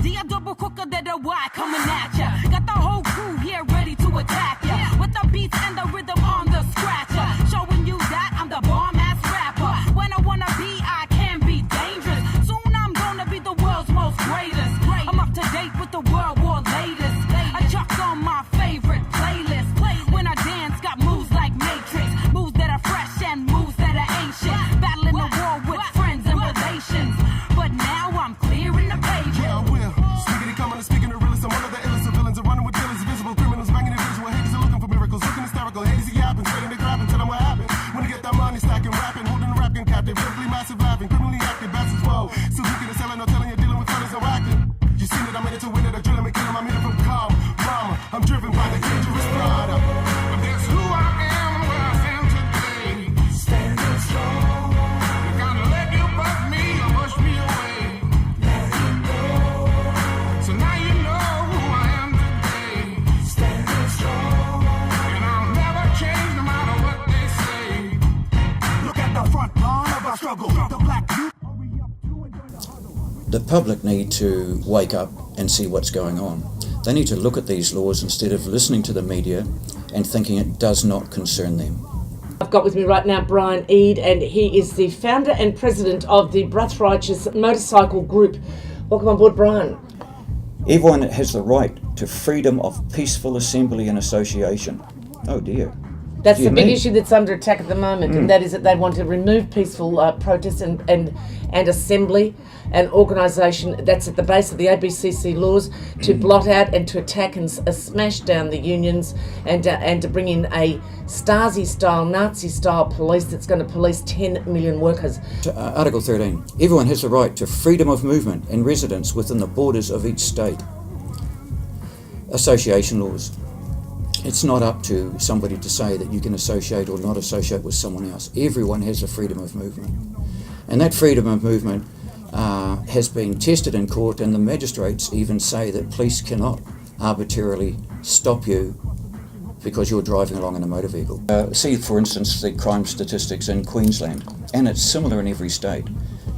D, a double quicker than a Y coming at ya. Got the whole crew here ready to attack ya. With the beats and the rhythm on the scratcher. Showing you that I'm the bomb-ass rapper. When I wanna be, I can be dangerous. Soon I'm gonna be the world's most greatest. I'm up to date with the World War latest. I chuck on my favorite playlist. When I dance, got moves like Matrix. Moves that are fresh and moves that are ancient. Battling the war with friends and relations. But now I'm clearing the pages. Yeah, I will. Speaking coming and speaking the realest. I'm one of the illest of villains. I'm running with killers, visible criminals, banging invisible haters are looking for miracles, looking hysterical, hazy yapping, saying they grabbing, tell them what happened. When they get that money stacking, rapping, holding the rap game captive, simply massive laughing, criminally active, bastards, whoa. Still thinking of selling, no telling you're dealing with fellas no acting. You seen it, I'm in it to win it, I'm drilling me, killing, I'm in it from calm. Mama, I'm driven by the dangerous product. But that's who I am and where I am today. Standing strong. You gotta let you bust me or push me away. Let it go. So now you know who I am today. Standing strong. And I'll never change no matter what they say. Look at the front line of our struggle. The black youth. The public need to wake up and see what's going on. They need to look at these laws instead of listening to the media and thinking it does not concern them. I've got with me right now Brian Eade, and he is the founder and president of the Brath Righteous Motorcycle Group. Welcome on board, Brian. Everyone has the right to freedom of peaceful assembly and association. Oh dear. That's the big me. issue that's under attack at the moment, and that is that they want to remove peaceful protest and assembly and organisation. That's at the base of the ABCC laws, to blot out and to attack and smash down the unions, and to bring in a Stasi-style, Nazi-style police that's going to police 10 million workers. Article 13. Everyone has the right to freedom of movement and residence within the borders of each state. Association laws. It's not up to somebody to say that you can associate or not associate with someone else. Everyone has the freedom of movement. And that freedom of movement has been tested in court, and the magistrates even say that police cannot arbitrarily stop you because you're driving along in a motor vehicle. See, for instance, the crime statistics in Queensland, and it's similar in every state.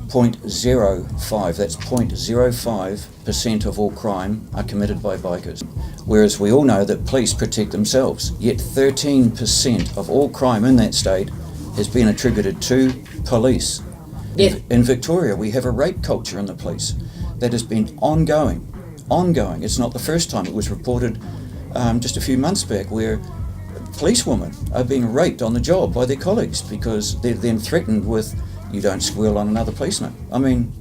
0.05, that's 0.05% of all crime are committed by bikers. Whereas we all know that police protect themselves, yet 13% of all crime in that state has been attributed to police. Yeah. In Victoria, we have a rape culture in the police that has been ongoing. It's not the first time. It was reported just a few months back where policewomen are being raped on the job by their colleagues because they're then threatened with, you don't squeal on another policeman. I mean,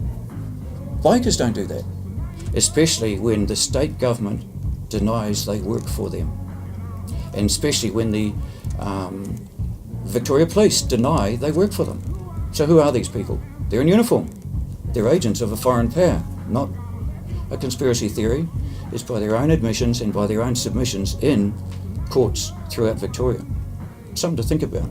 bikers don't do that, especially when the state government denies they work for them, and especially when the Victoria Police deny they work for them. So who are these people? They're in uniform. They're agents of a foreign power, not a conspiracy theory. It's by their own admissions and by their own submissions in courts throughout Victoria. Something to think about.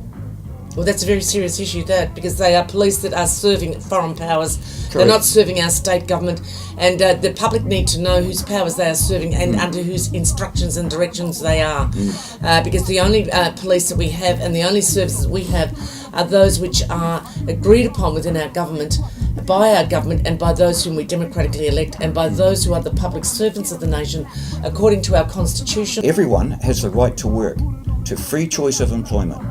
Well, that's a very serious issue, that, because they are police that are serving foreign powers. Correct. They're not serving our state government, and the public need to know whose powers they are serving and under whose instructions and directions they are. Because the only police that we have and the only services we have are those which are agreed upon within our government, by our government, and by those whom we democratically elect, and by those who are the public servants of the nation according to our constitution. Everyone has the right to work, to free choice of employment,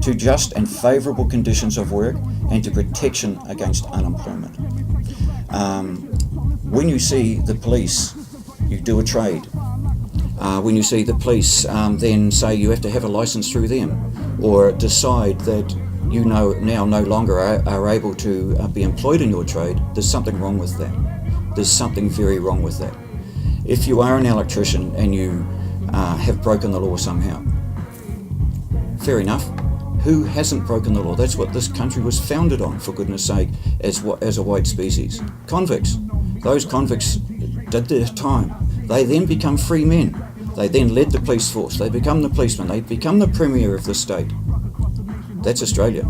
to just and favourable conditions of work, and to protection against unemployment. When you see the police, you do a trade. When you see the police then say you have to have a licence through them, or decide that you now no longer are able to be employed in your trade, there's something wrong with that. There's something very wrong with that. If you are an electrician and you have broken the law somehow, fair enough. Who hasn't broken the law? That's what this country was founded on, for goodness sake, as a white species. Convicts. Those convicts did their time. They then become free men. They then led the police force. They become the policeman. They become the premier of the state. That's Australia.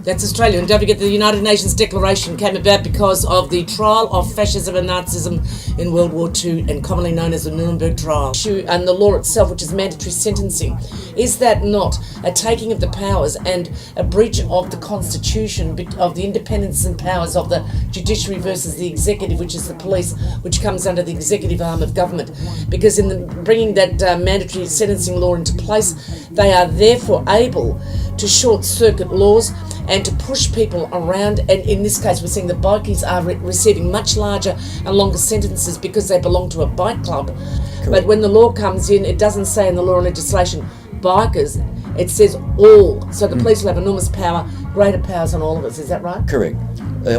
That's Australia. And don't forget the United Nations Declaration came about because of the trial of fascism and Nazism in World War II, and commonly known as the Nuremberg trial. And the law itself, which is mandatory sentencing, is that not a taking of the powers and a breach of the Constitution, of the independence and powers of the judiciary versus the executive, which is the police, which comes under the executive arm of government? Because in bringing that mandatory sentencing law into place, they are therefore able to short-circuit laws and to push people around. And in this case, we're seeing the bikies are receiving much larger and longer sentences because they belong to a bike club. Correct. But when the law comes in, it doesn't say in the law and legislation bikers, it says all. So the police will have enormous power, greater powers on all of us. Is that right? Correct.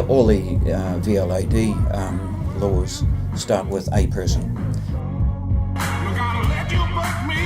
All the VLAD laws start with a person. We're gonna let you fuck me.